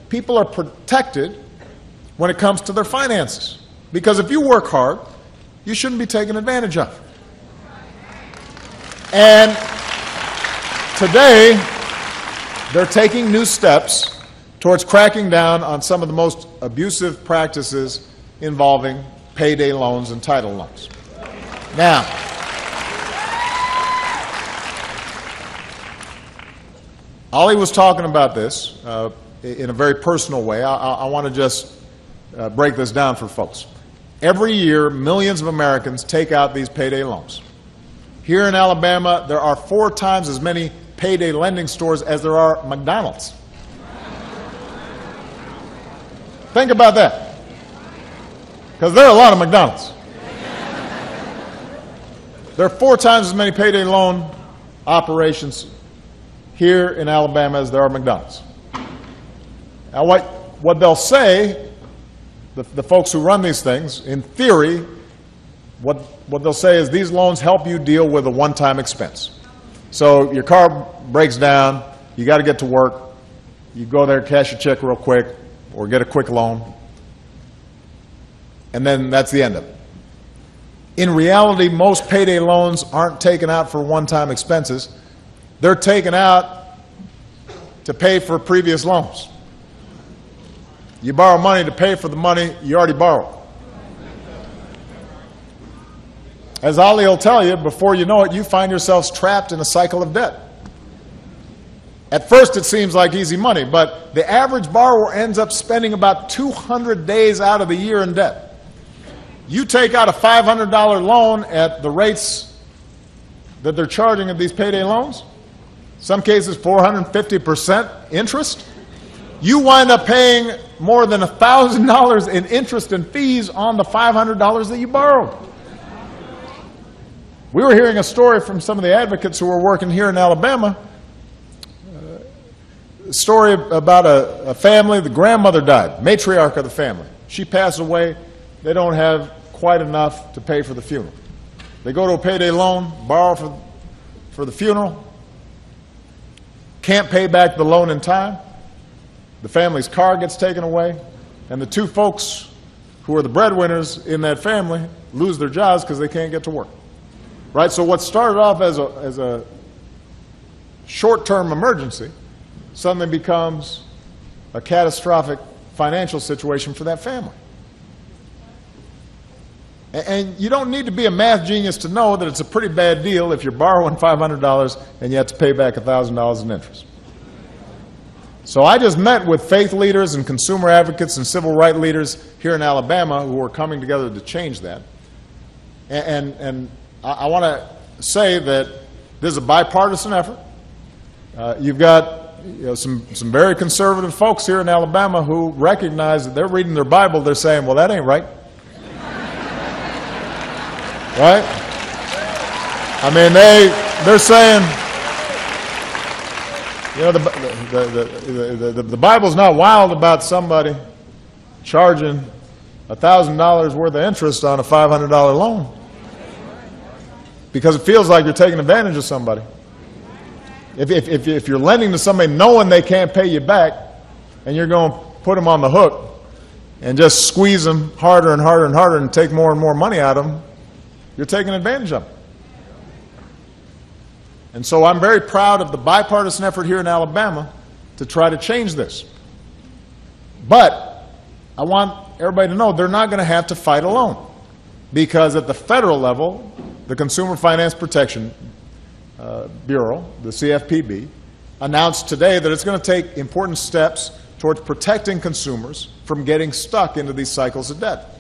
people are protected when it comes to their finances. Because if you work hard, you shouldn't be taken advantage of. And today, they're taking new steps towards cracking down on some of the most abusive practices involving payday loans and title loans. Now, Ollie was talking about this in a very personal way. I want to just break this down for folks. Every year, millions of Americans take out these payday loans. Here in Alabama, there are 4 times as many payday lending stores as there are McDonald's. Think about that. Because there are a lot of McDonald's. There are 4 times as many payday loan operations here in Alabama as there are McDonald's. Now what they'll say, the folks who run these things, in theory, what they'll say is these loans help you deal with a one-time expense. So your car breaks down, you got to get to work, you go there, cash your check real quick, or get a quick loan, and then that's the end of it. In reality, most payday loans aren't taken out for one-time expenses. They're taken out to pay for previous loans. You borrow money to pay for the money you already borrowed. As Ollie will tell you, before you know it, you find yourselves trapped in a cycle of debt. At first it seems like easy money, but the average borrower ends up spending about 200 days out of the year in debt. You take out a $500 loan at the rates that they're charging at these payday loans, some cases 450% interest, you wind up paying more than $1,000 in interest and fees on the $500 that you borrowed. We were hearing a story from some of the advocates who were working here in Alabama, a story about a family. The grandmother died, matriarch of the family. She passed away. They don't have quite enough to pay for the funeral. They go to a payday loan, borrow for the funeral, can't pay back the loan in time. The family's car gets taken away, and the 2 folks who are the breadwinners in that family lose their jobs because they can't get to work. Right? So what started off as a short-term emergency suddenly becomes a catastrophic financial situation for that family. And you don't need to be a math genius to know that it's a pretty bad deal if you're borrowing $500 and you have to pay back $1,000 in interest. So I just met with faith leaders and consumer advocates and civil rights leaders here in Alabama who are coming together to change that. And I want to say that this is a bipartisan effort. You've got some very conservative folks here in Alabama who recognize that they're reading their Bible. They're saying, well, that ain't right. Right? I mean, they're saying, you know, the Bible's not wild about somebody charging $1,000 worth of interest on a $500 loan, because it feels like you're taking advantage of somebody. If you're lending to somebody knowing they can't pay you back, and you're going to put them on the hook and just squeeze them harder and harder and harder and take more and more money out of them, you're taking advantage of them. And so I'm very proud of the bipartisan effort here in Alabama to try to change this. But I want everybody to know they're not going to have to fight alone, because at the federal level, the Consumer Finance Protection Bureau, the CFPB, announced today that it's going to take important steps towards protecting consumers from getting stuck into these cycles of debt.